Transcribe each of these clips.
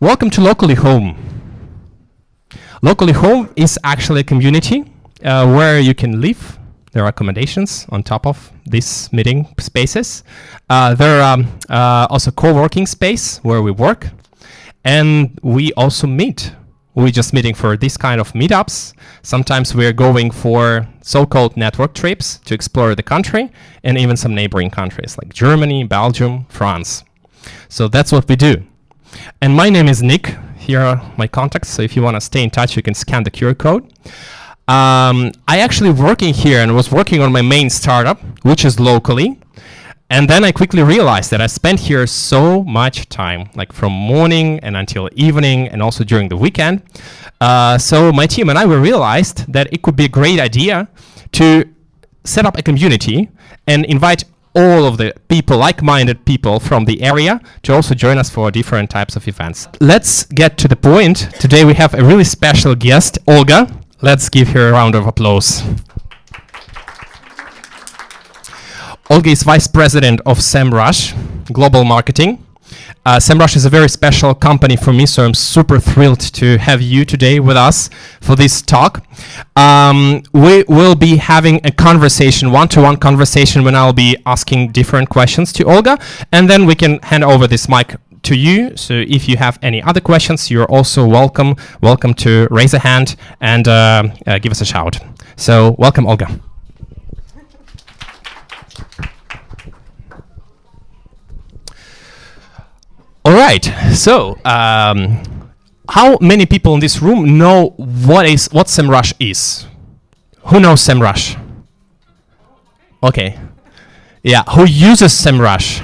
Welcome to Localie Home. Localie Home is actually a community where you can live. There are accommodations on top of these meeting spaces. There are also co-working space where we work, and we also meet. We're just meeting for this kind of meetups. Sometimes we're going for so-called network trips to explore the country and even some neighboring countries like Germany, Belgium, France. So that's what we do. And my name is Nick. Here are my contacts. So if you want to stay in touch, you can scan the QR code. I actually working here and was working on my main startup, which is Localie. And then I quickly realized that I spent here so much time, like from morning and until evening and also during the weekend. So my team and I realized that it could be a great idea to set up a community and invite all of the people, like-minded people from the area to also join us for different types of events. Let's get to the point. Today we have a really special guest, Olga. Let's give her a round of applause. Olga is Vice President of Semrush, Global Marketing. Semrush is a very special company for me, so I'm super thrilled to have you today with us for this talk. We will be having a conversation, one-to-one conversation, when I'll be asking different questions to Olga, and then we can hand over this mic to you. So if you have any other questions, you're also welcome to raise a hand and give us a shout. So welcome, Olga. All right, so how many people in this room know what Semrush is? Who knows Semrush? Okay, yeah, who uses Semrush?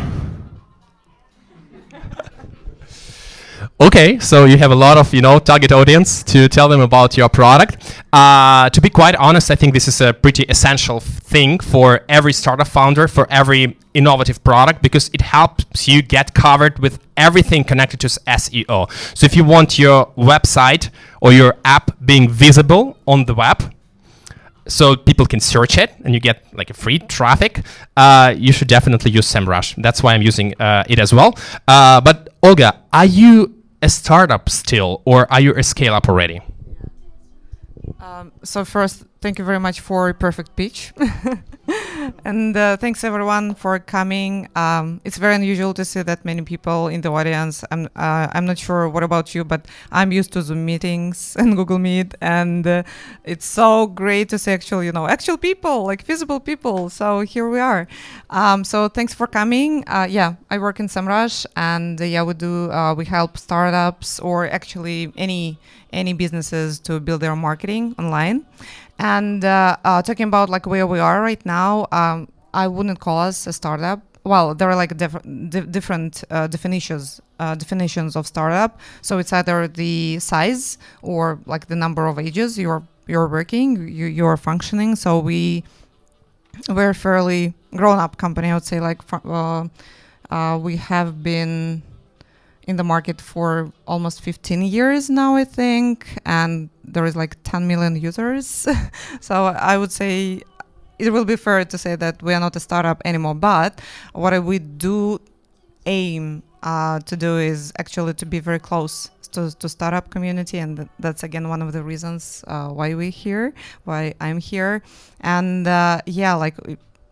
Okay, so you have a lot of, target audience to tell them about your product. To be quite honest, I think this is a pretty essential thing for every startup founder, for every innovative product, because it helps you get covered with everything connected to SEO. So if you want your website or your app being visible on the web, so people can search it and you get like a free traffic, you should definitely use Semrush. That's why I'm using it as well. But Olga, are you a startup still, or are you a scale-up already? So first, thank you very much for a perfect pitch. And thanks everyone for coming. It's very unusual to see that many people in the audience. I'm not sure what about you, but I'm used to Zoom meetings and Google Meet, and it's so great to see actual people, like visible people. So here we are. So thanks for coming. I work in Semrush, and we help startups or actually any businesses to build their marketing online. And talking about like where we are right now, I wouldn't call us a startup. Well, there are like different definitions of startup. So it's either the size or like the number of ages you're working, you're functioning. So we're a fairly grown-up company, I would say. Like we have been in the market for almost 15 years now, I think, and there is like 10 million users. So I would say it will be fair to say that we are not a startup anymore, but what we do aim to do is actually to be very close to startup community, and that's again one of the reasons why I'm here. And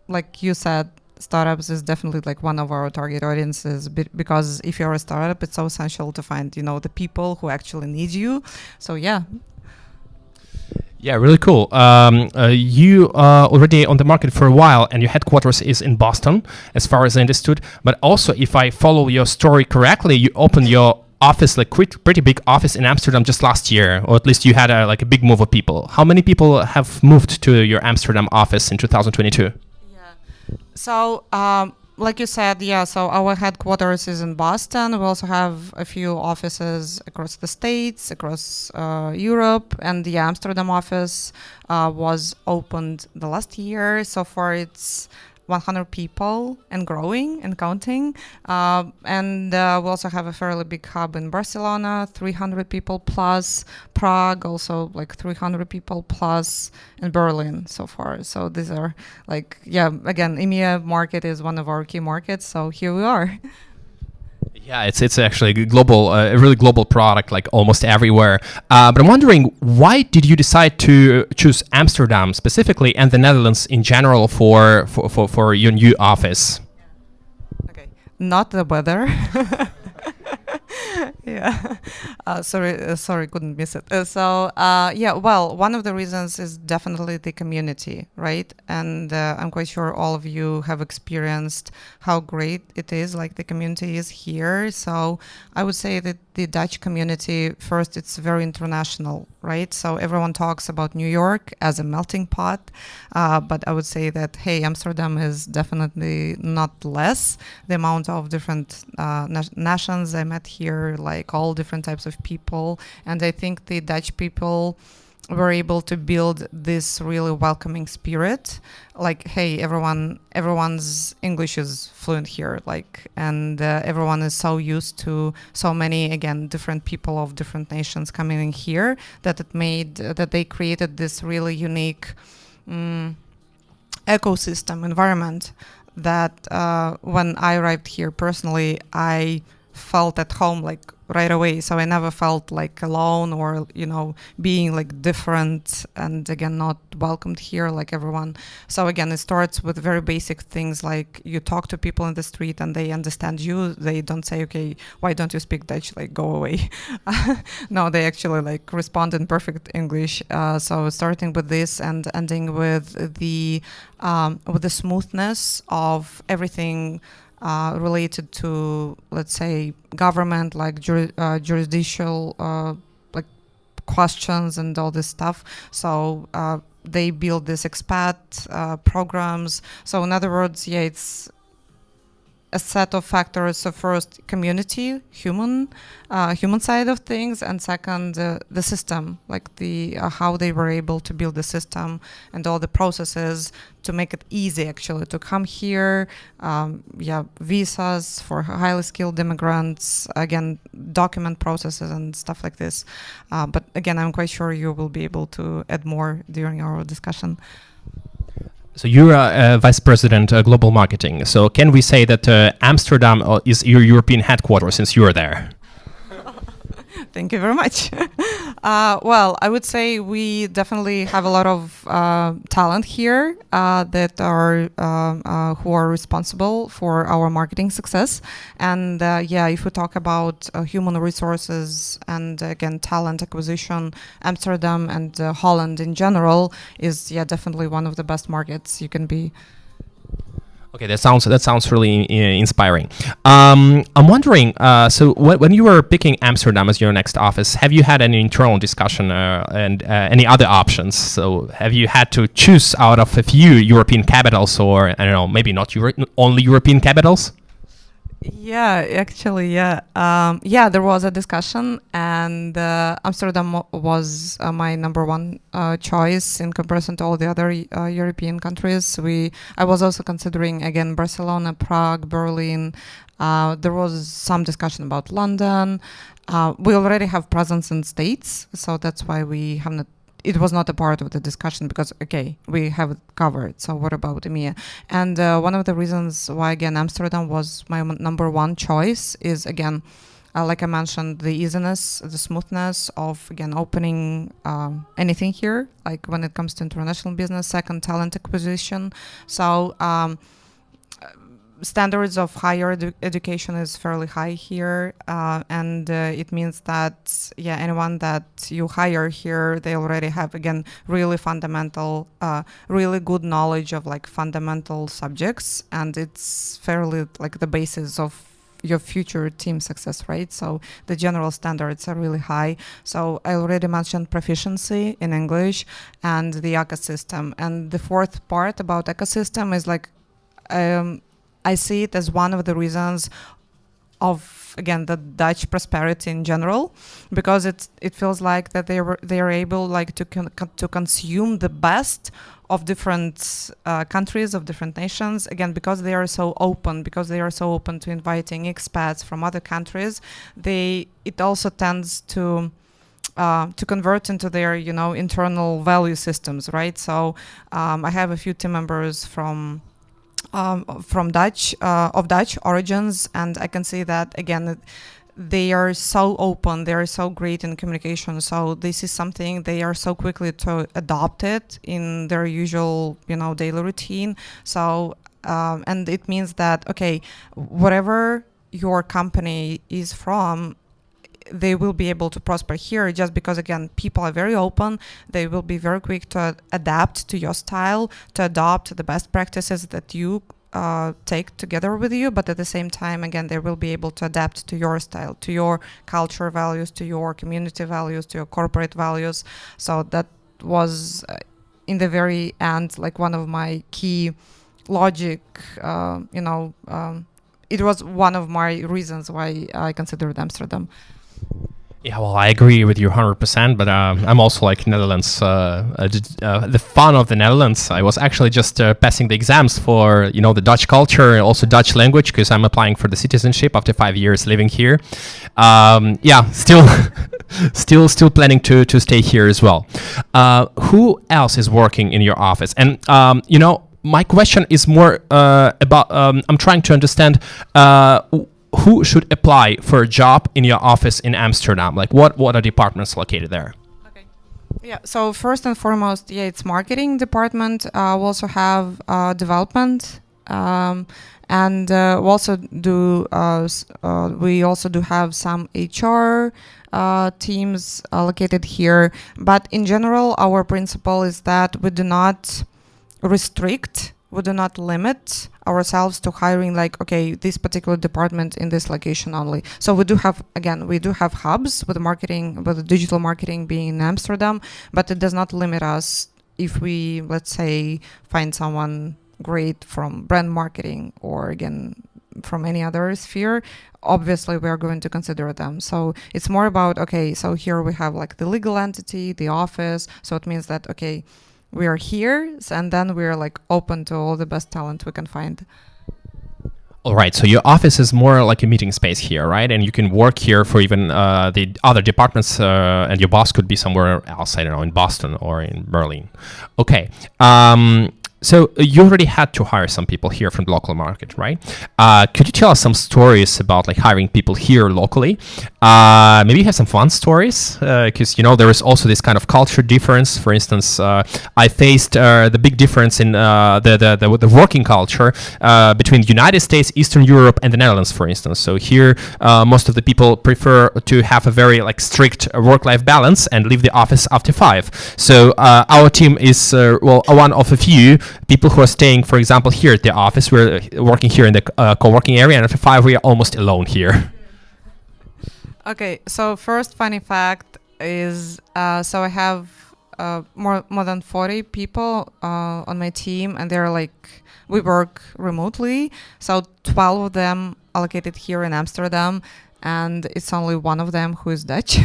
like you said, startups is definitely like one of our target audiences, because if you're a startup, it's so essential to find the people who actually need you. So yeah, really cool. You are already on the market for a while, and your headquarters is in Boston, as far as I understood. But also, if I follow your story correctly, you opened your office, like pretty big office in Amsterdam just last year, or at least you had a big move of people. How many people have moved to your Amsterdam office in 2022? So, like you said, so our headquarters is in Boston. We also have a few offices across the States, across Europe, and the Amsterdam office was opened the last year. So far, it's 100 people and growing and counting. And we also have a fairly big hub in Barcelona, 300 people plus, Prague also like 300 people plus, and Berlin so far. So these are again, EMEA market is one of our key markets. So here we are. Yeah, it's actually a global, a really global product, like almost everywhere. But I'm wondering, why did you decide to choose Amsterdam specifically and the Netherlands in general for your new office? Okay, not the weather. Yeah. Sorry, couldn't miss it. Yeah, well, one of the reasons is definitely the community, right? And I'm quite sure all of you have experienced how great it is, like the community is here. So I would say that the Dutch community, first, it's very international, right? So everyone talks about New York as a melting pot, but I would say that, hey, Amsterdam is definitely not less. The amount of different nations I met here, like all different types of people. And I think the Dutch people were able to build this really welcoming spirit. Like, hey, everyone's English is fluent here, like, and everyone is so used to so many, again, different people of different nations coming in here that that they created this really unique ecosystem environment that when I arrived here personally, I felt at home like right away. So I never felt like alone or, being like different and again, not welcomed here like everyone. So again, it starts with very basic things like you talk to people in the street and they understand you. They don't say, okay, why don't you speak Dutch? Like, go away. No, they actually like respond in perfect English. So starting with this and ending with the smoothness of everything related to, let's say, government, like judicial like questions and all this stuff. So they build this expat programs. So in other words, yeah, it's a set of factors. So first, community, human side of things, and second, the system, like the how they were able to build the system and all the processes to make it easy actually to come here. Visas for highly skilled immigrants, again, document processes and stuff like this. But again, I'm quite sure you will be able to add more during our discussion. So you're Vice President Global Marketing. So can we say that Amsterdam is your European headquarters since you're there? Thank you very much. Well, I would say we definitely have a lot of talent here that are who are responsible for our marketing success. And if we talk about human resources and again talent acquisition, Amsterdam and Holland in general is definitely one of the best markets you can be. Okay, that sounds really inspiring. I'm wondering, so when you were picking Amsterdam as your next office, have you had any internal discussion and any other options? So have you had to choose out of a few European capitals, or I don't know, maybe not only European capitals? Yeah, actually, yeah. There was a discussion, and Amsterdam was my number one choice in comparison to all the other European countries. I was also considering, again, Barcelona, Prague, Berlin. There was some discussion about London. We already have presence in States, so that's why we have not. It was not a part of the discussion because, okay, we have it covered. So what about EMEA? And one of the reasons why, again, Amsterdam was my number one choice is, again, like I mentioned, the easiness, the smoothness of, again, opening anything here, like when it comes to international business. Second, talent acquisition. So standards of higher education is fairly high here, and it means that anyone that you hire here, they already have, again, really fundamental, really good knowledge of like fundamental subjects, and it's fairly like the basis of your future team success, right? So the general standards are really high. So I already mentioned proficiency in English and the ecosystem, and the fourth part about ecosystem is like I see it as one of the reasons of, again, the Dutch prosperity in general, because it feels like that they are able like to consume the best of different countries, of different nations, again, because they are so open, to inviting expats from other countries. It also tends to convert into their internal value systems, right? So I have a few team members from from Dutch of Dutch origins, and I can see that again. They are so open. They are so great in communication. So this is something they are so quickly to adopt it in their usual, daily routine. So and it means that okay, whatever your company is from, they will be able to prosper here just because again people are very open. They will be very quick to adapt to your style, to adopt the best practices that you take together with you, but at the same time again they will be able to adapt to your style, to your culture values, to your community values, to your corporate values. So that was in the very end like one of my key logic, it was one of my reasons why I considered Amsterdam. Yeah, well, I agree with you 100%, but I'm also like Netherlands. The fun of the Netherlands, I was actually just passing the exams for, the Dutch culture and also Dutch language, because I'm applying for the citizenship after 5 years living here. Still, still planning to stay here as well. Who else is working in your office? And, my question is more about, I'm trying to understand who should apply for a job in your office in Amsterdam? Like what are departments located there? Okay. Yeah, so first and foremost, it's marketing department. We also have development, and we also do have some HR teams located here. But in general, our principle is that we do not restrict, we do not limit ourselves to hiring this particular department in this location only. So we do have hubs with marketing, with digital marketing being in Amsterdam, but it does not limit us if we, let's say, find someone great from brand marketing or again from any other sphere. Obviously we are going to consider them. So it's more about, so here we have like the legal entity, the office. So it means that, we are here, and then we're like open to all the best talent we can find. All right, so your office is more like a meeting space here, right? And you can work here for even the other departments, and your boss could be somewhere else, I don't know, in Boston or in Berlin. Okay. So you already had to hire some people here from the local market, right? Could you tell us some stories about like hiring people here locally? Maybe you have some fun stories, because there is also this kind of culture difference. For instance, I faced the big difference in the working culture between the United States, Eastern Europe, and the Netherlands, for instance. So here, most of the people prefer to have a very like strict work-life balance and leave the office after 5. So our team is one of a few people who are staying, for example, here at the office. We're working here in the co-working area, and after 5 we are almost alone here. Okay, so first funny fact is, so I have more than 40 people on my team, and they're like, we work remotely. So 12 of them are located here in Amsterdam, and it's only one of them who is Dutch.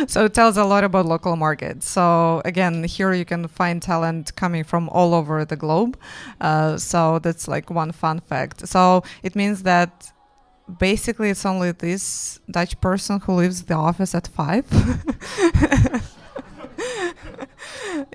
So it tells a lot about local markets. So again, here you can find talent coming from all over the globe. So that's like one fun fact. So it means that basically it's only this Dutch person who leaves the office at 5.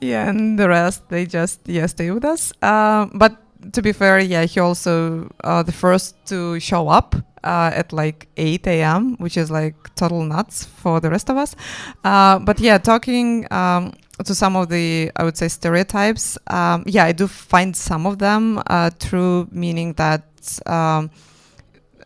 Yeah, and the rest, they just stay with us. But to be fair, he also the first to show up at like 8 a.m., which is like total nuts for the rest of us. But talking to some of the, I would say, stereotypes, I do find some of them true, meaning that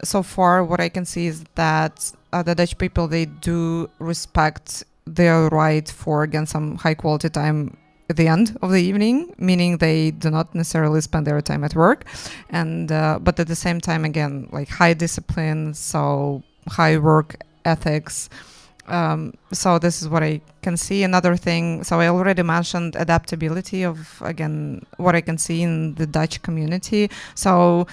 so far what I can see is that the Dutch people, they do respect their right for, again, some high quality time at the end of the evening, meaning they do not necessarily spend their time at work, and but at the same time, again, like high discipline, so high work ethics. So this is what I can see. Another thing, so I already mentioned adaptability of, again, what I can see in the Dutch community. So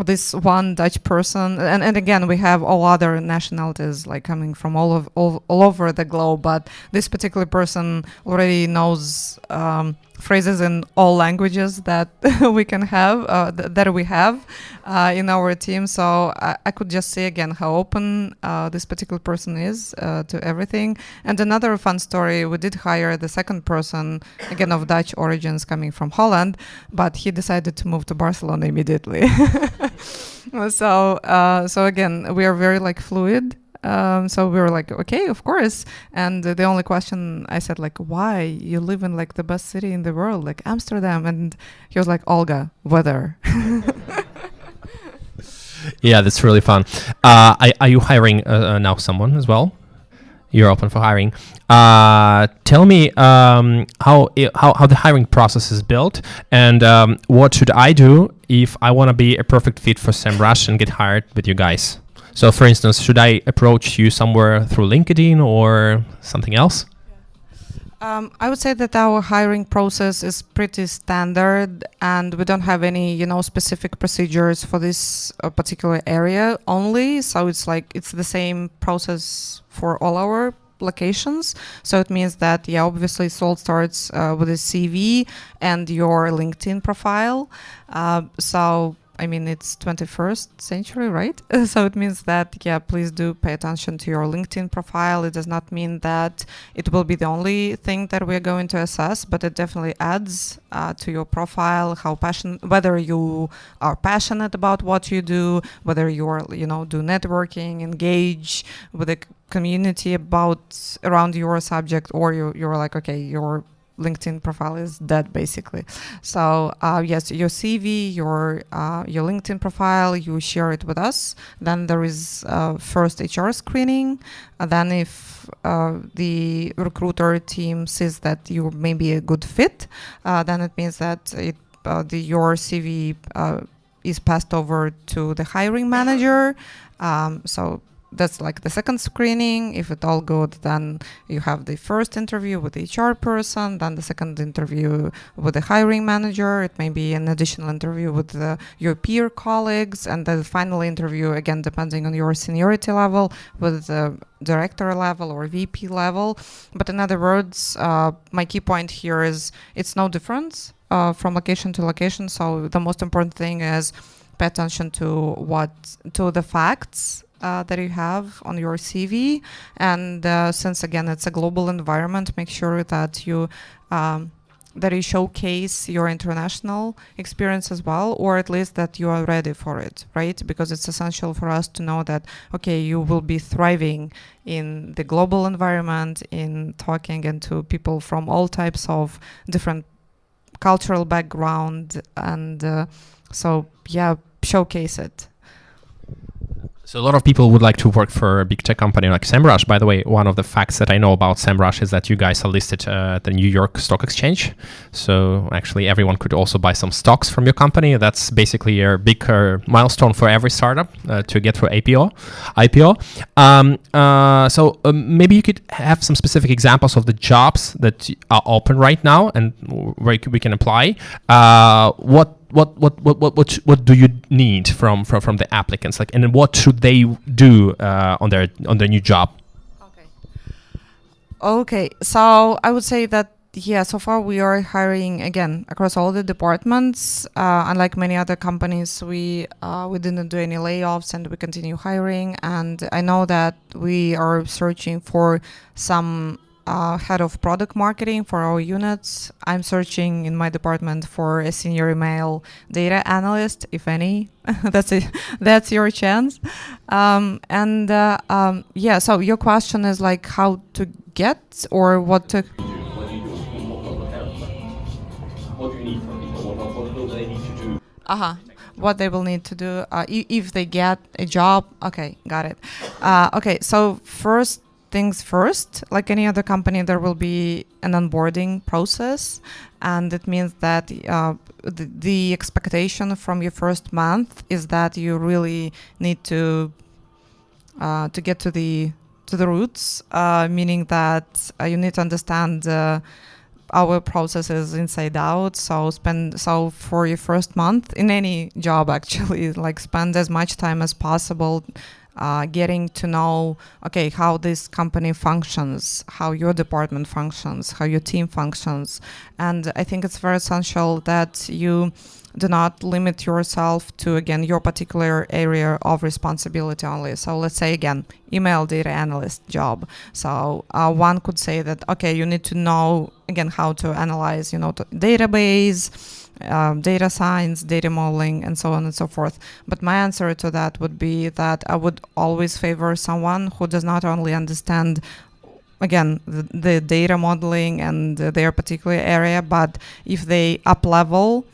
this one Dutch person, and again, we have all other nationalities like coming from all over the globe, but this particular person already knows phrases in all languages that we can have, that we have in our team. So I could just say again how open this particular person is to everything. And another fun story, we did hire the second person, again of Dutch origins, coming from Holland, but he decided to move to Barcelona immediately. So again, we are very like fluid. So we were like, okay, of course. And the only question I said, like, why? You live in like the best city in the world, like Amsterdam. And he was like, Olga, weather. Yeah, that's really fun. Are you hiring now someone as well? You're open for hiring. Tell me how the hiring process is built, and what should I do if I want to be a perfect fit for Semrush and get hired with you guys? So, for instance, should I approach you somewhere through LinkedIn or something else? I would say that our hiring process is pretty standard, and we don't have any, specific procedures for this particular area only. So it's the same process for all our locations. So it means that, obviously it all starts with a CV and your LinkedIn profile. It's 21st century, right? So it means that, please do pay attention to your LinkedIn profile. It does not mean that it will be the only thing that we're going to assess, but it definitely adds to your profile whether you are passionate about what you do, whether you are, do networking, engage with the community around your subject, or you're like, okay, your LinkedIn profile is dead, basically. So yes, your CV, your LinkedIn profile, you share it with us. Then there is first HR screening. Then if the recruiter team sees that you may be a good fit, then it means that your CV is passed over to the hiring manager. So that's like the second screening. If it all good, then you have the first interview with the HR person, then the second interview with the hiring manager. It may be an additional interview with your peer colleagues, and the final interview, again, depending on your seniority level, with the director level or VP level. But in other words, my key point here is it's no difference from location to location. So the most important thing is pay attention to the facts that you have on your CV, and since again it's a global environment, make sure that you showcase your international experience as well, or at least that you are ready for it, right? Because it's essential for us to know that, okay, you will be thriving in the global environment, in talking and to people from all types of different cultural background, and showcase it. So a lot of people would like to work for a big tech company like Semrush. By the way, one of the facts that I know about Semrush is that you guys are listed at the New York Stock Exchange. So actually everyone could also buy some stocks from your company. That's basically a big milestone for every startup to get through IPO. So maybe you could have some specific examples of the jobs that are open right now and where we can apply. What do you need from the applicants, and what should they do on their new job? Okay. So I would say that so far we are hiring again across all the departments. Unlike many other companies, we didn't do any layoffs and we continue hiring. And I know that we are searching for some head of product marketing for our units. I'm searching in my department for a senior email data analyst, if any. That's your chance. So your question is like how to get or what to... What do you need from people? What will they need to do? What they will need to do if they get a job. Okay, got it. So first things first, like any other company, there will be an onboarding process, and it means that the expectation from your first month is that you really need to get to the roots, meaning that you need to understand our processes inside out. So for your first month in any job, actually, like spend as much time as possible getting to know, okay, how this company functions, how your department functions, how your team functions. And I think it's very essential that you do not limit yourself to, again, your particular area of responsibility only. So let's say, again, email data analyst job. So one could say that, okay, you need to know, again, how to analyze, the database, data science, data modeling, and so on and so forth. But my answer to that would be that I would always favor someone who does not only understand, again, the data modeling and their particular area, but if they up-level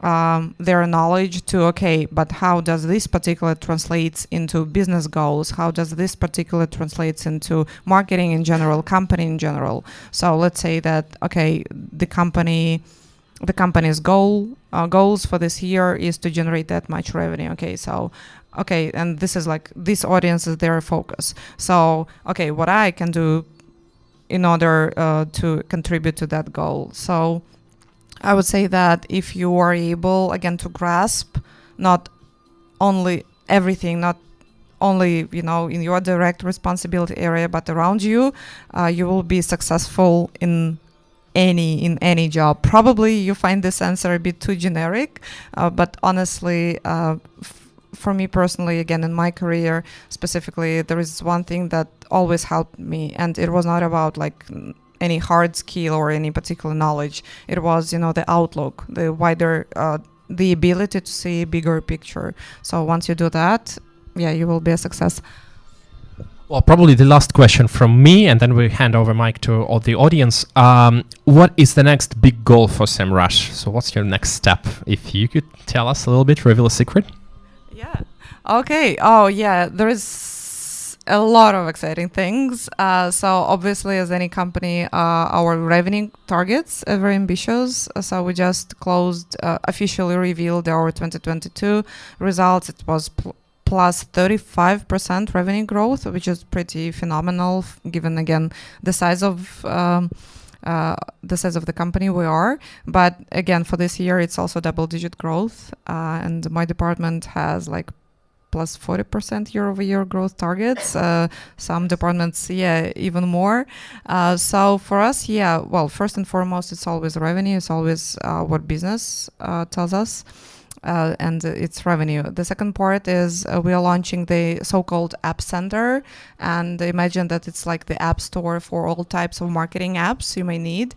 their knowledge to, okay, but how does this particular translates into business goals? How does this particular translates into marketing in general, company in general? So let's say that, okay, the company's goals for this year is to generate that much revenue. Okay, and this is like, this audience is their focus. So, okay, what I can do in order to contribute to that goal. So I would say that if you are able, again, to grasp not only everything, not only, in your direct responsibility area, but around you, you will be successful in any job. Probably you find this answer a bit too generic, but honestly, for me personally, again, in my career specifically, there is one thing that always helped me, and it was not about like any hard skill or any particular knowledge. It was, the outlook, the wider, the ability to see a bigger picture. So once you do that, you will be a success. Well, probably the last question from me, and then we hand over mic to all the audience. What is the next big goal for Semrush? So what's your next step? If you could tell us a little bit, reveal a secret. Yeah. Okay. Oh, yeah. There is a lot of exciting things. So obviously, as any company, our revenue targets are very ambitious. So we just closed, officially revealed our 2022 results. It was plus 35% revenue growth, which is pretty phenomenal, given again the size of the company we are. But again, for this year, it's also double-digit growth, and my department has like plus 40% year-over-year growth targets. Some departments, even more. So for us, well, first and foremost, it's always revenue. It's always what business tells us. And it's revenue. The second part is we are launching the so-called App Center, and imagine that it's like the app store for all types of marketing apps you may need.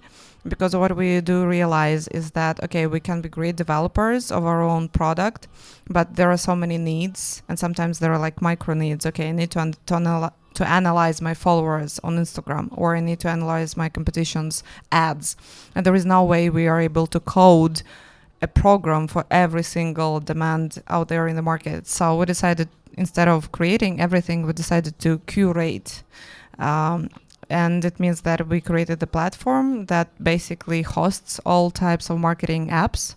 Because what we do realize is that, okay, we can be great developers of our own product, but there are so many needs, and sometimes there are like micro needs. Okay, I need to analyze my followers on Instagram, or I need to analyze my competition's ads. And there is no way we are able to code a program for every single demand out there in the market. So we decided, instead of creating everything, we decided to curate. And it means that we created the platform that basically hosts all types of marketing apps.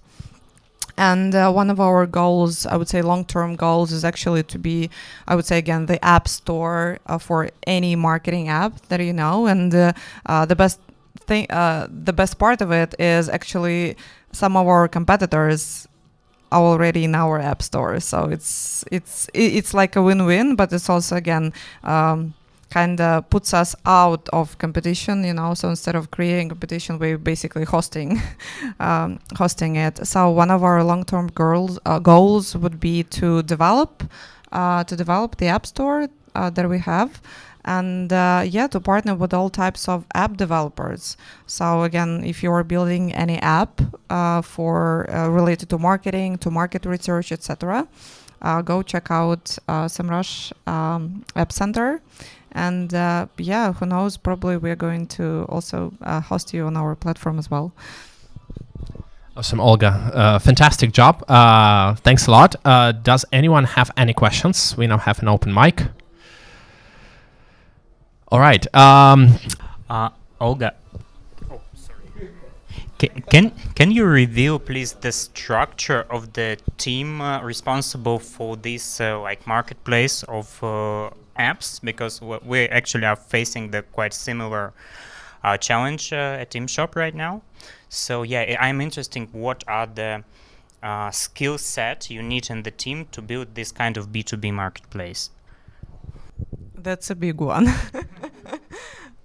And one of our goals, I would say long-term goals, is actually to be, I would say again, the app store for any marketing app that you know. And the best part of it is actually some of our competitors are already in our app store. So it's like a win-win, but it's also again kind of puts us out of competition, so instead of creating competition, we're basically hosting it. So one of our long-term goals would be to develop the app store that we have, and to partner with all types of app developers. So again, if you are building any app for related to marketing, to market research, etc., go check out Semrush App Center. And who knows, probably we're going to also host you on our platform as well. Awesome, Olga. Fantastic job. Thanks a lot. Does anyone have any questions? We now have an open mic. All right. Olga. Oh, sorry. Can you reveal, please, the structure of the team responsible for this marketplace of apps? Because we actually are facing the quite similar challenge at TeamShop right now. So I'm interested. What are the skill set you need in the team to build this kind of B2B marketplace? That's a big one.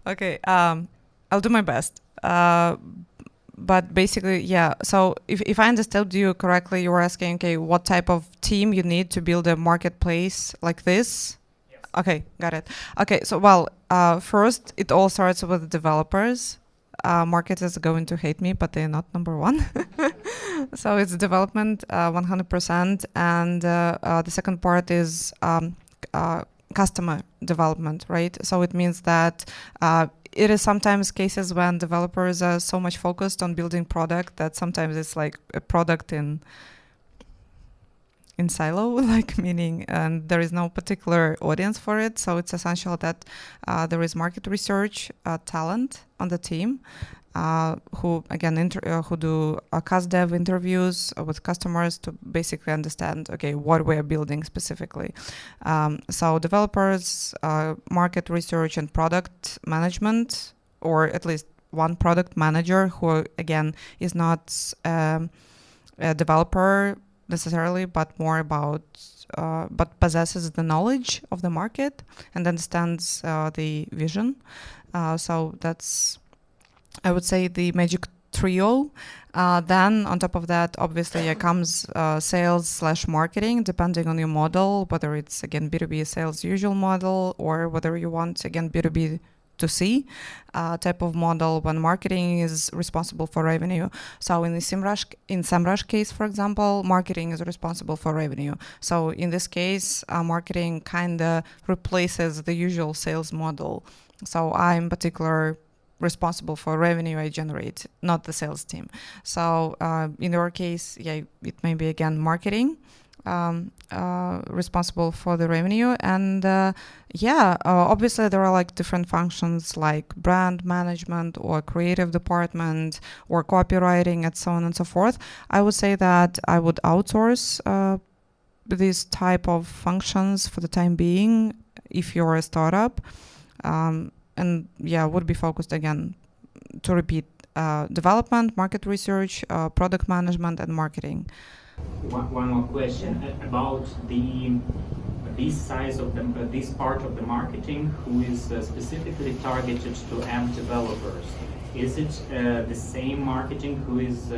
Okay, I'll do my best. But basically, yeah. So if I understood you correctly, you were asking, okay, what type of team you need to build a marketplace like this? Yes. Okay, got it. Okay, so well, first it all starts with developers. Marketers are going to hate me, but they're not number one. So it's development, 100%, and the second part is customer development, right? So it means that it is sometimes cases when developers are so much focused on building product that sometimes it's like a product in silo, like meaning and there is no particular audience for it. So it's essential that there is market research talent on the team who again who do cost dev interviews with customers to basically understand, okay, what we're building specifically. So developers, market research and product management, or at least one product manager who again is not a developer necessarily, but more about but possesses the knowledge of the market and understands the vision. So that's, I would say, the magic trio. Then on top of that, obviously, comes sales/marketing, depending on your model, whether it's again B2B sales usual model or whether you want again B2B to C type of model when marketing is responsible for revenue. So in the Semrush case, for example, marketing is responsible for revenue. So in this case, marketing kind of replaces the usual sales model. So I'm particular responsible for revenue I generate, not the sales team. So in your case, yeah, it may be again marketing responsible for the revenue, and obviously there are like different functions like brand management or creative department or copywriting and so on and so forth. I would say that I would outsource these type of functions for the time being if you're a startup, and would be focused again, to repeat, development, market research, product management and marketing. One more question about this size of this part of the marketing, who is specifically targeted to app developers. Is it the same marketing who is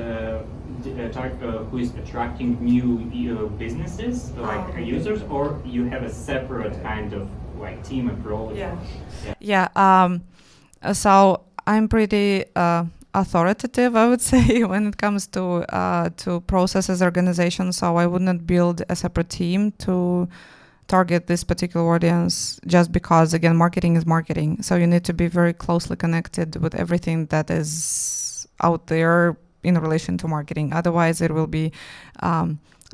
attracting new businesses like users, or you have a separate kind of like team approach? So I'm pretty authoritative, I would say, when it comes to processes organization. So I would not build a separate team to target this particular audience just because, again, marketing is marketing. So you need to be very closely connected with everything that is out there in relation to marketing. Otherwise, it will be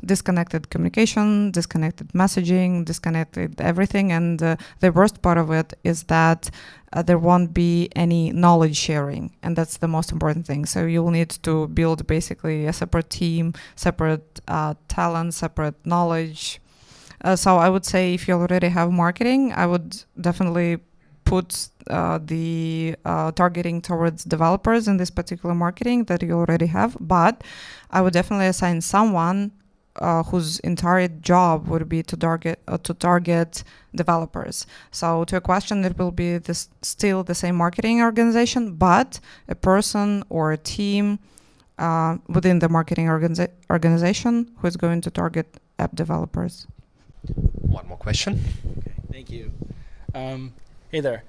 disconnected communication, disconnected messaging, disconnected everything. And the worst part of it is that there won't be any knowledge sharing. And that's the most important thing. So you'll need to build basically a separate team, separate talent, separate knowledge. So I would say if you already have marketing, I would definitely put the targeting towards developers in this particular marketing that you already have. But I would definitely assign someone whose entire job would be to target developers. So to a question, it will be still the same marketing organization, but a person or a team within the marketing organization who is going to target app developers. One more question. Okay, thank you. Hey there.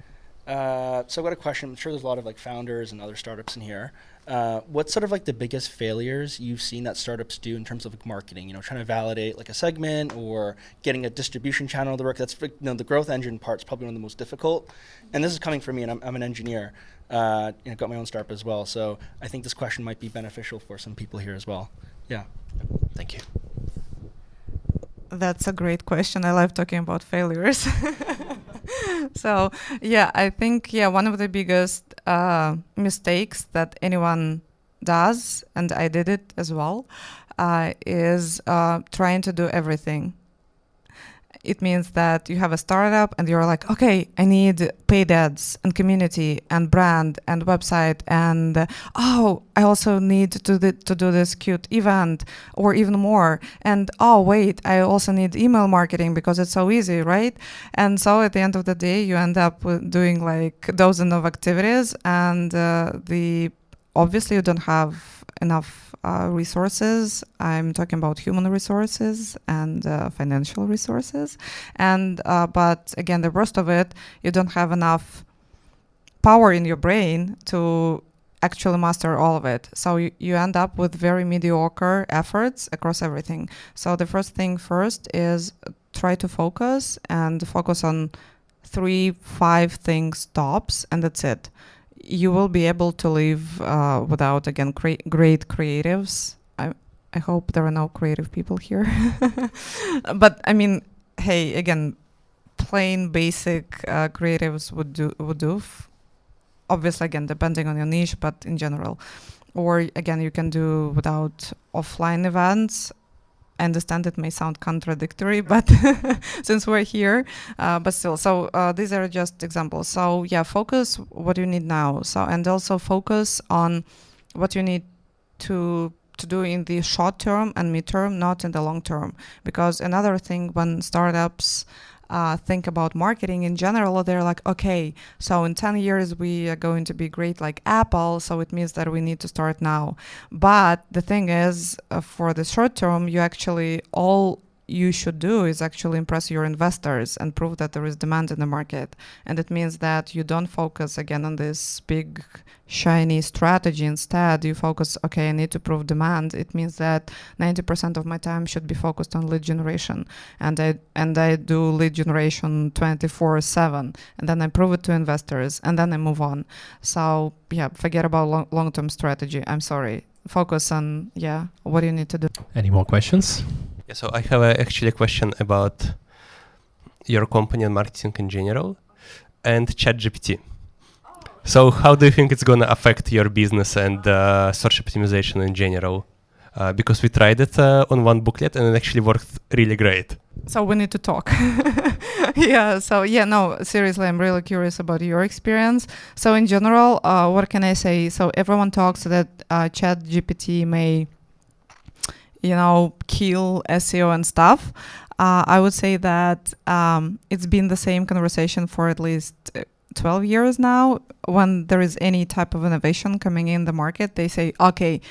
So I've got a question. I'm sure there's a lot of like founders and other startups in here. What's sort of like the biggest failures you've seen that startups do in terms of like marketing? You know, trying to validate like a segment or getting a distribution channel to work. That's the growth engine part's probably one of the most difficult. And this is coming from me, and I'm an engineer. I've got my own startup as well. So I think this question might be beneficial for some people here as well. Yeah. Thank you. That's a great question. I love talking about failures. So, I think, one of the biggest mistakes that anyone does, and I did it as well, is trying to do everything. it means that you have a startup and you're like, okay, I need paid ads and community and brand and website and I also need to do this cute event or even more. And oh wait, I also need email marketing because it's so easy, right? And so at the end of the day, you end up with doing like dozens of activities, and obviously you don't have enough resources. I'm talking about human resources and financial resources. And but again, the worst of it, you don't have enough power in your brain to actually master all of it. So you end up with very mediocre efforts across everything. So the first thing first is try to focus on 3-5 things tops, and that's it. You will be able to live without, again, great creatives. I hope there are no creative people here. But I mean, hey, again, plain basic creatives would do. Obviously, again, depending on your niche, but in general. Or again, you can do without offline events. I understand it may sound contradictory, but since we're here, but still. So these are just examples. So yeah, focus what you need now. So and also focus on what you need to do in the short term and midterm, not in the long term. Because another thing when startups think about marketing in general, they're like, okay, so in 10 years we are going to be great like Apple, so it means that we need to start now. But the thing is, for the short term, all you should do is actually impress your investors and prove that there is demand in the market. And it means that you don't focus again on this big shiny strategy. Instead, you focus, okay, I need to prove demand. It means that 90% of my time should be focused on lead generation. And I do lead generation 24/7. And then I prove it to investors, and then I move on. So yeah, forget about long-term strategy. I'm sorry. Focus on, what you need to do. Any more questions? Yeah, so I have actually a question about your company and marketing in general and ChatGPT. So how do you think it's going to affect your business and search optimization in general? Because we tried it on one booklet and it actually worked really great. So we need to talk. Seriously, I'm really curious about your experience. So in general, what can I say? So everyone talks that ChatGPT may kill SEO and stuff. I would say that it's been the same conversation for at least 12 years now. When there is any type of innovation coming in the market, they say, okay,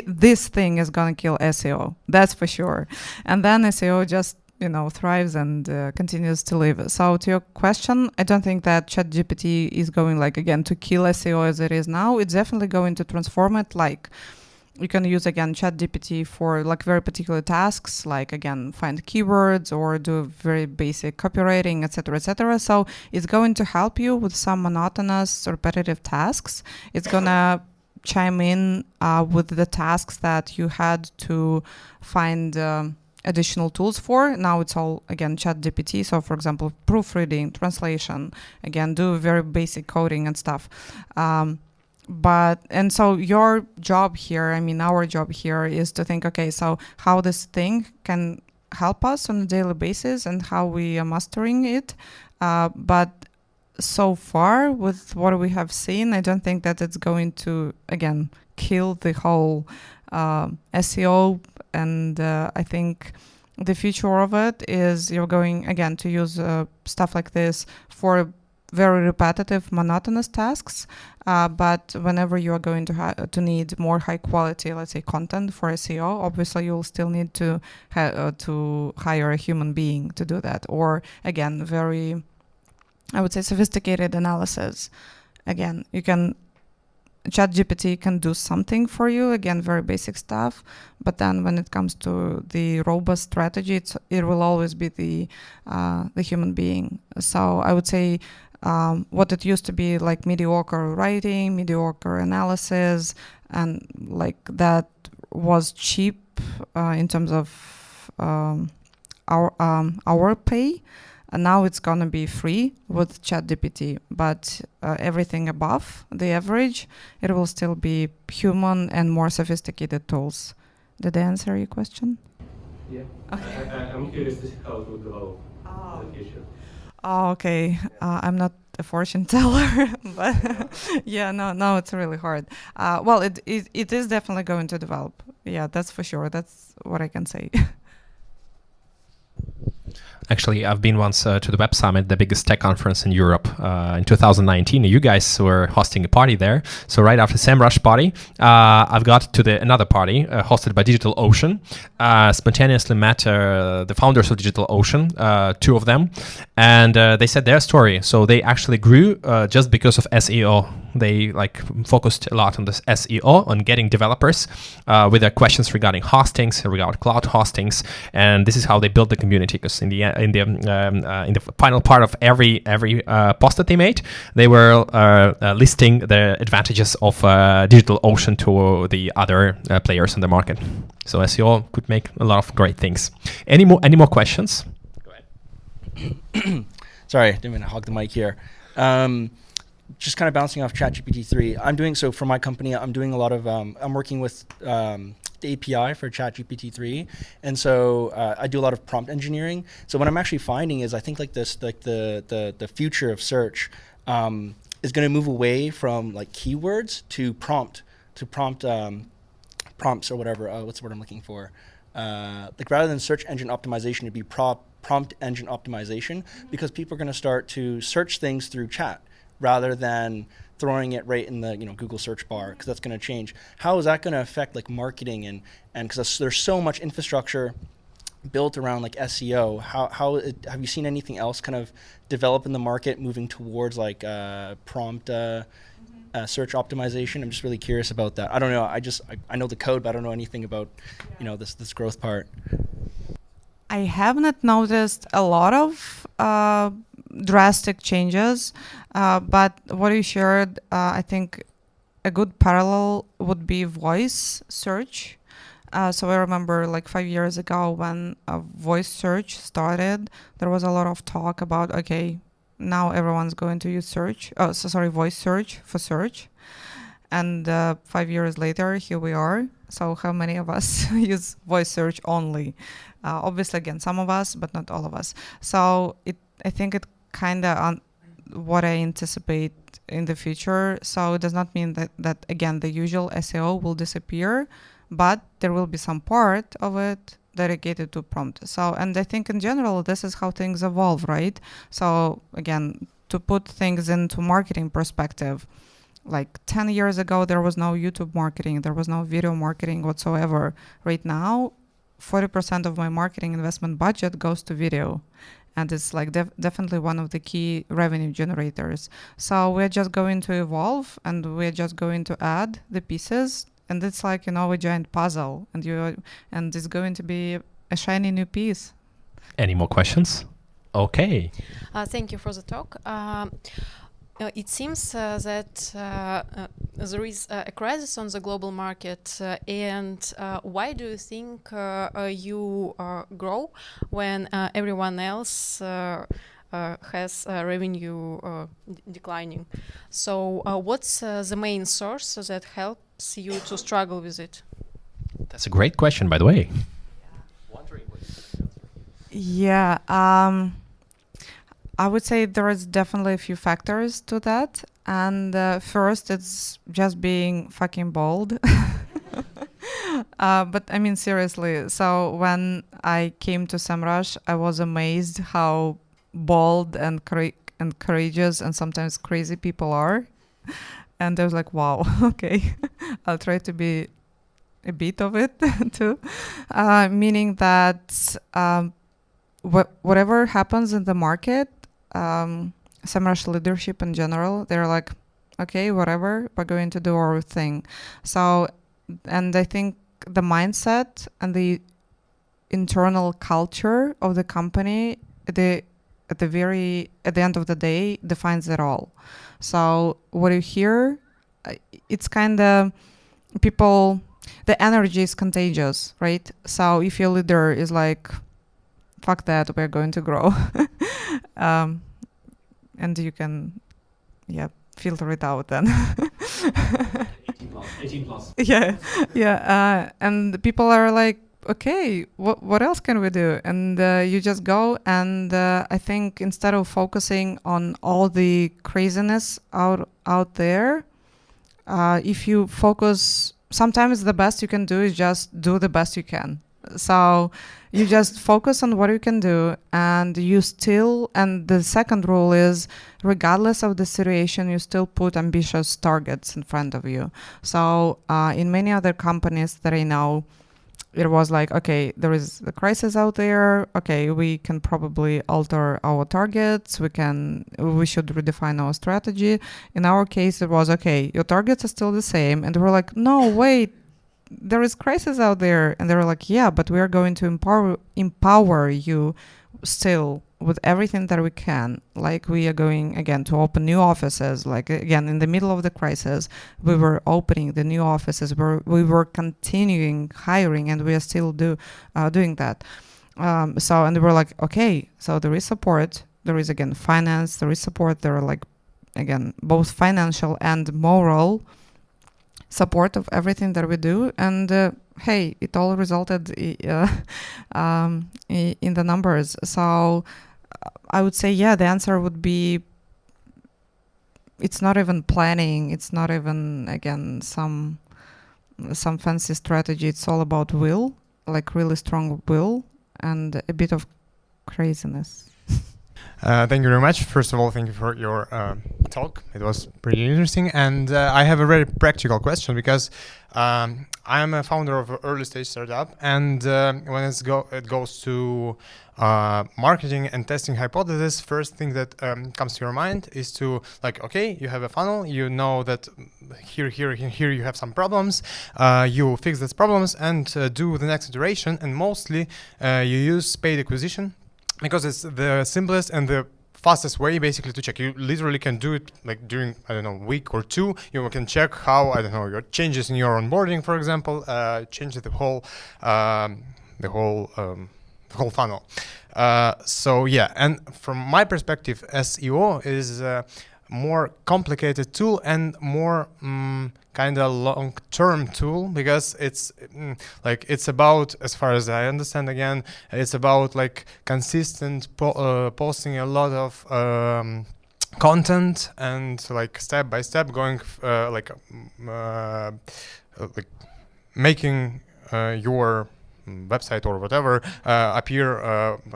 this thing is going to kill SEO. That's for sure. And then SEO just thrives and continues to live. So to your question, I don't think that ChatGPT is going to kill SEO as it is now. It's definitely going to transform it. You can use, again, ChatGPT for very particular tasks, find keywords or do very basic copywriting, etc., etc. So it's going to help you with some monotonous, repetitive tasks. It's going to chime in with the tasks that you had to find additional tools for. Now it's all, again, ChatGPT. So, for example, proofreading, translation, again, do very basic coding and stuff. So your job here, our job here is to think, okay, so how this thing can help us on a daily basis and how we are mastering it. But so far, with what we have seen, I don't think that it's going to, again, kill the whole SEO. And I think the future of it is you're going, again, to use stuff like this for very repetitive, monotonous tasks. But whenever you are going to need more high quality, let's say, content for SEO, obviously you'll still need to hire a human being to do that. Or again, very, I would say, sophisticated analysis. Again, ChatGPT can do something for you, again, very basic stuff. But then when it comes to the robust strategy, it will always be the human being. So I would say, what it used to be mediocre writing, mediocre analysis, and that was cheap in terms of our pay. And now it's gonna be free with ChatGPT, but everything above the average, it will still be human and more sophisticated tools. Did I answer your question? Yeah. Okay. I'm curious to see how it will develop. the future? Oh, okay. I'm not a fortune teller, but yeah, no, it's really hard. Well, it is definitely going to develop. Yeah, that's for sure. That's what I can say. Actually, I've been once to the Web Summit, the biggest tech conference in Europe, in 2019. You guys were hosting a party there. So right after Semrush party, I've got to another party hosted by DigitalOcean. Spontaneously met the founders of DigitalOcean, two of them, and they said their story. So they actually grew just because of SEO. They focused a lot on this SEO, on getting developers with their questions regarding hostings, regarding cloud hostings, and this is how they built the community. Because in the final part of every post that they made, they were listing the advantages of DigitalOcean to the other players in the market. So SEO could make a lot of great things. Any more questions? Go ahead. Sorry, didn't mean to hog the mic here. Just kind of bouncing off ChatGPT 3. I'm doing so for my company. I'm doing a lot of. I'm working with the API for ChatGPT 3, and so I do a lot of prompt engineering. So what I'm actually finding is I think the future of search is going to move away from keywords to prompts or whatever. What's the word I'm looking for? Rather than search engine optimization, it'd be prompt engine optimization, because people are going to start to search things through chat rather than throwing it right in the Google search bar, because that's going to change. How is that going to affect marketing and because there's so much infrastructure built around SEO? Have you seen anything else kind of develop in the market moving towards prompt search optimization? I'm just really curious about that. I don't know. I know the code, but I don't know anything about this growth part. I have not noticed a lot of drastic changes, but what you shared, I think a good parallel would be voice search. So I remember 5 years ago when voice search started, there was a lot of talk about, okay, now everyone's going to use voice search for search. And 5 years later, here we are. So how many of us use voice search only? Obviously, again, some of us, but not all of us. So I think it kind of what I anticipate in the future. So it does not mean that again, the usual SEO will disappear, but there will be some part of it dedicated to prompt. So, and I think in general, this is how things evolve, right? So again, to put things into marketing perspective, 10 years ago, there was no YouTube marketing, there was no video marketing whatsoever. Right now, 40% of my marketing investment budget goes to video. And it's definitely one of the key revenue generators. So we're just going to evolve, and we're just going to add the pieces. And it's a giant puzzle, and it's going to be a shiny new piece. Any more questions? Okay. Thank you for the talk. It seems that there is a crisis on the global market, and why do you think you grow when everyone else has revenue declining? So what's the main source that helps you to struggle with it? That's a great question, by the way. Yeah. I would say there is definitely a few factors to that. And first, it's just being fucking bold. But I mean, seriously. So when I came to Semrush, I was amazed how bold and courageous and sometimes crazy people are. And I was like, wow, okay. I'll try to be a bit of it too. Meaning that whatever happens in the market, Semrush leadership in general, they're like, okay, whatever, we're going to do our thing. So, and I think the mindset and the internal culture of the company, at the end of the day, defines it all. So what you hear, it's kind of people, the energy is contagious, right? So if your leader is like, fuck that, we're going to grow. And you can, filter it out then. 18 plus. Yeah. And the people are like, okay, what else can we do? And you just go, and I think instead of focusing on all the craziness out there, if you focus, sometimes the best you can do is just do the best you can. So you just focus on what you can do, and and the second rule is, regardless of the situation, you still put ambitious targets in front of you. So in many other companies that I know, it was like, okay, there is a crisis out there. Okay, we can probably alter our targets. We should redefine our strategy. In our case, it was, okay, your targets are still the same. And we're like, no, wait, there is crisis out there. And they were like, yeah, but we are going to empower you still with everything that we can. Like, we are going again to open new offices. Like, again, in the middle of the crisis, we were opening the new offices, we were continuing hiring, and we are still doing that. And we were like, okay, so there is support, there is, again, finance, there is support, there are, like, again, both financial and moral support of everything that we do. And hey, it all resulted in the numbers. So I would say, yeah, the answer would be, it's not even planning, it's not even, again, some fancy strategy. It's all about will, like really strong will and a bit of craziness. Thank you very much. First of all, thank you for your talk. It was pretty interesting. And I have a very practical question, because I am a founder of an early stage startup. And when it goes to marketing and testing hypothesis, first thing that comes to your mind is to, like, okay, you have a funnel, you know that here you have some problems, you fix these problems and do the next iteration. And mostly you use paid acquisition, because it's the simplest and the fastest way basically to check. You literally can do it like during, I don't know, week or two. You can check how, I don't know, your changes in your onboarding, for example, change the whole funnel. So yeah, and from my perspective, SEO is a more complicated tool and more kind of long-term tool, because it's it's about, as far as I understand, again, it's about like consistent posting a lot of content and like step by step going like making your website or whatever appear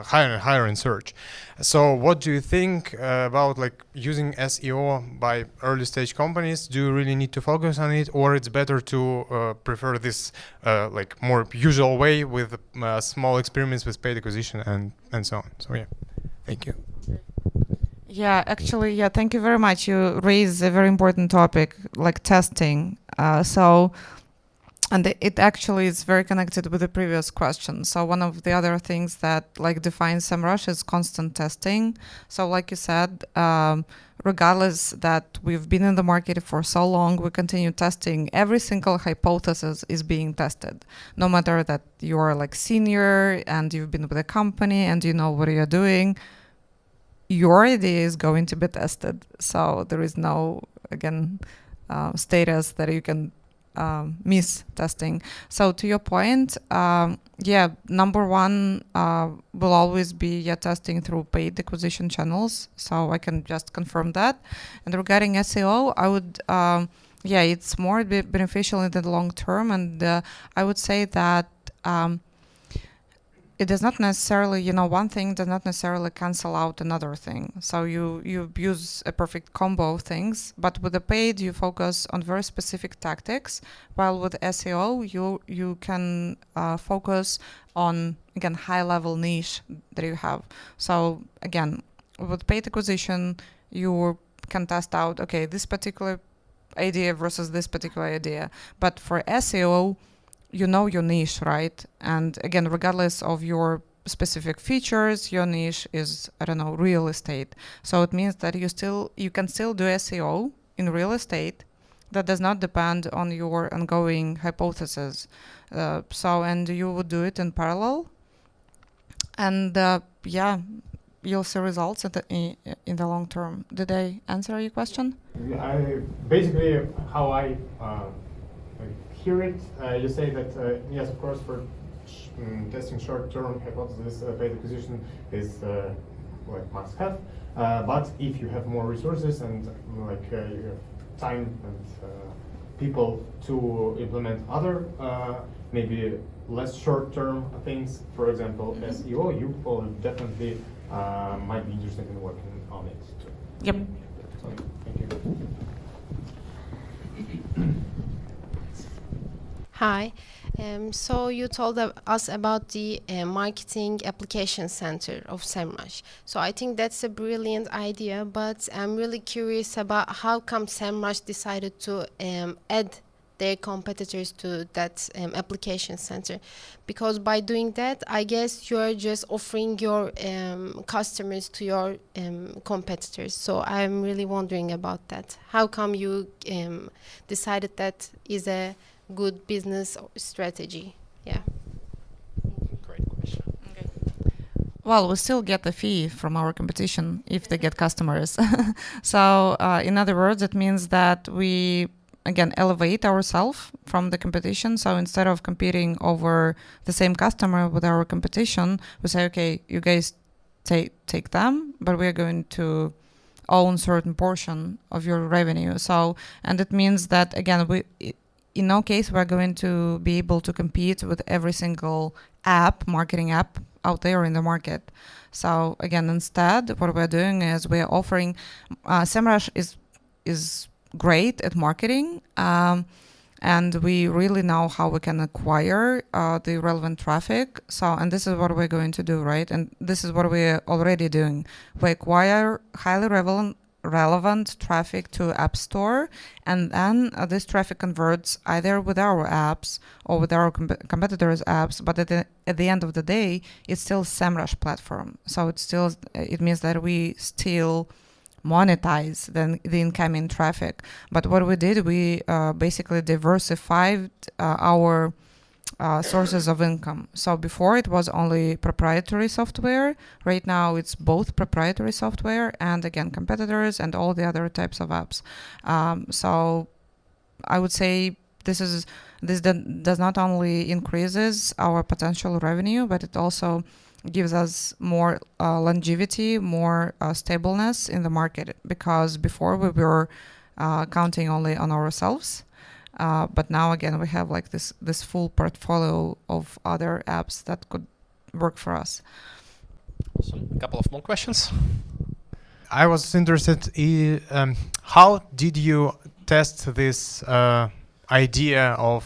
higher and higher in search. So what do you think about like using SEO by early stage companies? Do you really need to focus on it, or it's better to prefer this like more usual way with small experiments with paid acquisition and so on? So yeah, thank you. Yeah, actually, yeah, thank you very much. You raise a very important topic, like testing. And it actually is very connected with the previous question. So one of the other things that like defines Semrush is constant testing. So like you said, regardless that we've been in the market for so long, we continue testing. Every single hypothesis is being tested. No matter that you're like senior and you've been with a company and you know what you're doing, your idea is going to be tested. So there is no, again, status that you can miss testing. So to your point, yeah, number one will always be testing through paid acquisition channels. So I can just confirm that. And regarding SEO, I would, yeah, it's more beneficial in the long term. And I would say that it does not necessarily, you know, one thing does not necessarily cancel out another thing. So you use a perfect combo of things, but with the paid, you focus on very specific tactics, while with SEO, you can focus on, again, high-level niche that you have. So again, with paid acquisition, you can test out, okay, this particular idea versus this particular idea. But for SEO, you know your niche, right? And again, regardless of your specific features, your niche is, I don't know, real estate. So it means that you can still do SEO in real estate that does not depend on your ongoing hypothesis. And you would do it in parallel. And yeah, you'll see results in the long term. Did I answer your question? Basically, how I hear it, you say that yes, of course, for testing short-term hypothesis paid acquisition is like must have. But if you have more resources and like you have time and people to implement other maybe less short-term things, for example, SEO, you definitely might be interested in working on it too. Yep. So, thank you. Hi. So you told us about the marketing application center of Semrush. So I think that's a brilliant idea, but I'm really curious about how come Semrush decided to add their competitors to that application center, because by doing that, I guess you're just offering your customers to your competitors. So I'm really wondering about that. How come you decided that is a good business strategy? Yeah. Great question. Well, we still get the fee from our competition if they get customers. So in other words, it means that we again elevate ourselves from the competition. So instead of competing over the same customer with our competition, we say, okay, you guys take them, but we're going to own certain portion of your revenue. So, and it means that again, in no case we're going to be able to compete with every single marketing app out there in the market. So again, instead, what we're doing is we're offering, Semrush is great at marketing, and we really know how we can acquire the relevant traffic. So, and this is what we're going to do, right? And this is what we're already doing. We acquire highly relevant traffic to App Store, and then this traffic converts either with our apps or with our competitors' apps. But at the end of the day, it's still Semrush platform. So it means that we still monetize the incoming traffic. But what we did, we basically diversified our sources of income. So before it was only proprietary software. Right now it's both proprietary software and again competitors and all the other types of apps. So I would say this does not only increases our potential revenue, but it also gives us more longevity, more stableness in the market, because before we were counting only on ourselves. But now again, we have like this full portfolio of other apps that could work for us. Awesome. A couple of more questions. I was interested in how did you test this idea of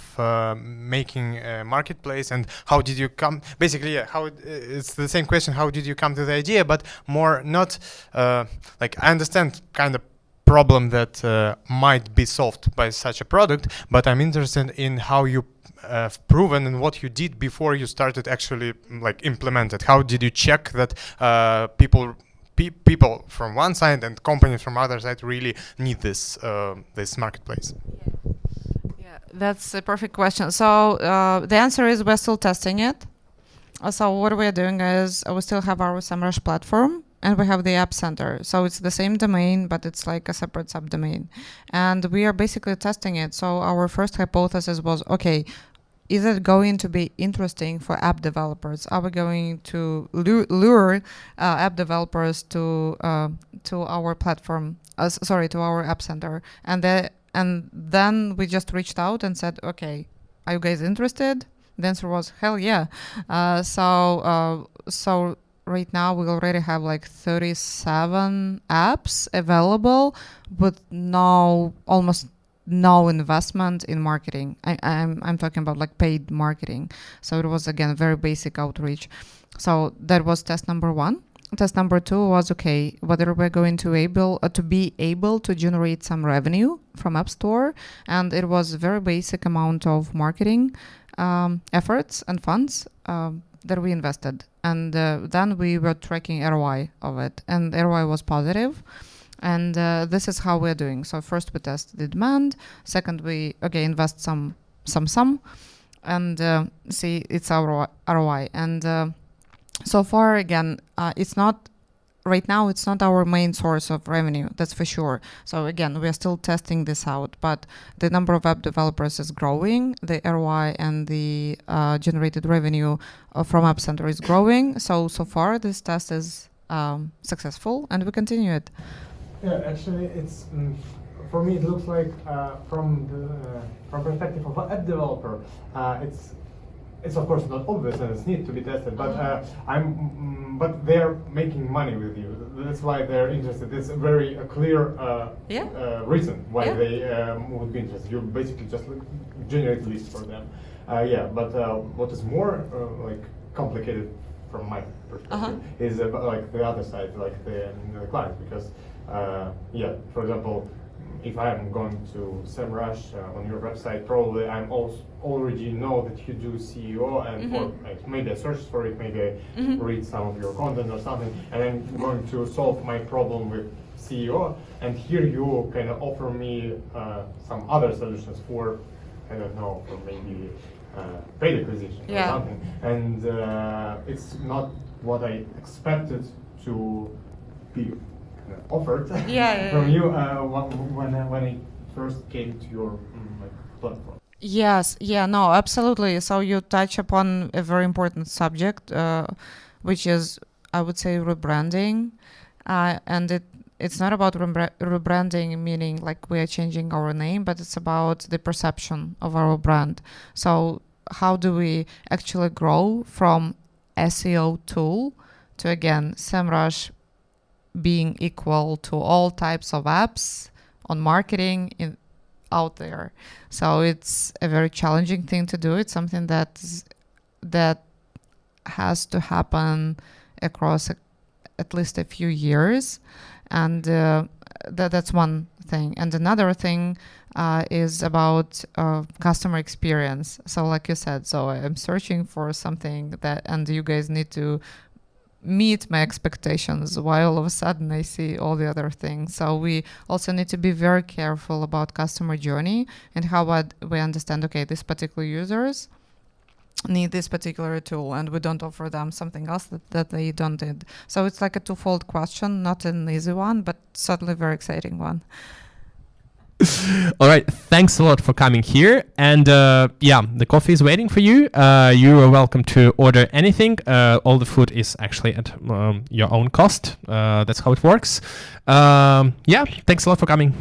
making a marketplace, and how did you come? Basically, it's the same question. How did you come to the idea? But more not like I understand kind of problem that might be solved by such a product, but I'm interested in how you have proven and what you did before you started actually like implement it. How did you check that people from one side and companies from other side really need this marketplace? Yeah, that's a perfect question. So the answer is we're still testing it. So what we're doing is we still have our Semrush platform, and we have the App Center. So it's the same domain, but it's like a separate subdomain. And we are basically testing it. So our first hypothesis was, okay, is it going to be interesting for app developers? Are we going to lure app developers to our platform? To our App Center? And then we just reached out and said, okay, are you guys interested? The answer was, hell yeah. So right now we already have like 37 apps available with almost no investment in marketing. I'm talking about like paid marketing. So it was again very basic outreach. So that was test number one. Test number two was, okay, whether we're going to be able to generate some revenue from App Store, and it was a very basic amount of marketing efforts and funds that we invested. And then we were tracking ROI of it, and ROI was positive. And this is how we're doing. So first we test the demand. Second, we invest some, and see its ROI. And so far, again, it's not right now it's not our main source of revenue, that's for sure. So again, we are still testing this out, but the number of app developers is growing, the ROI and the generated revenue from App Center is growing. So far this test is successful, and we continue it. Yeah, actually, it's for me. It looks like from perspective of an app developer, it's of course not obvious and it's need to be tested. But but they're making money with you. That's why they're interested. It's a very clear reason why they would be interested. You basically just generate lists for them. But what is more like complicated from my perspective is like the other side, like the clients, because for example, if I'm going to Semrush on your website, probably I'm also already know that you do CEO, and or maybe I search for it, maybe I read some of your content or something, and I'm going to solve my problem with CEO, and here you kind of offer me some other solutions for, I don't know, for maybe paid acquisition or something, and it's not what I expected to be offered from you when I first came to your platform. Yes, no, absolutely. So you touch upon a very important subject, which is, I would say, rebranding, and it's not about rebranding, meaning like we are changing our name, but it's about the perception of our brand. So how do we actually grow from SEO tool to, again, Semrush being equal to all types of apps on marketing out there. So it's a very challenging thing to do. It's something that has to happen across at least a few years, and that's one thing. And another thing is about customer experience. So like you said, so I'm searching for something and you guys need to meet my expectations, while all of a sudden I see all the other things. So we also need to be very careful about customer journey and how we understand, okay, these particular users need this particular tool, and we don't offer them something else that they don't need. So it's like a twofold question, not an easy one, but certainly a very exciting one. All right, thanks a lot for coming here, and the coffee is waiting for you. You are welcome to order anything. All the food is actually at your own cost. That's how it works. Thanks a lot for coming.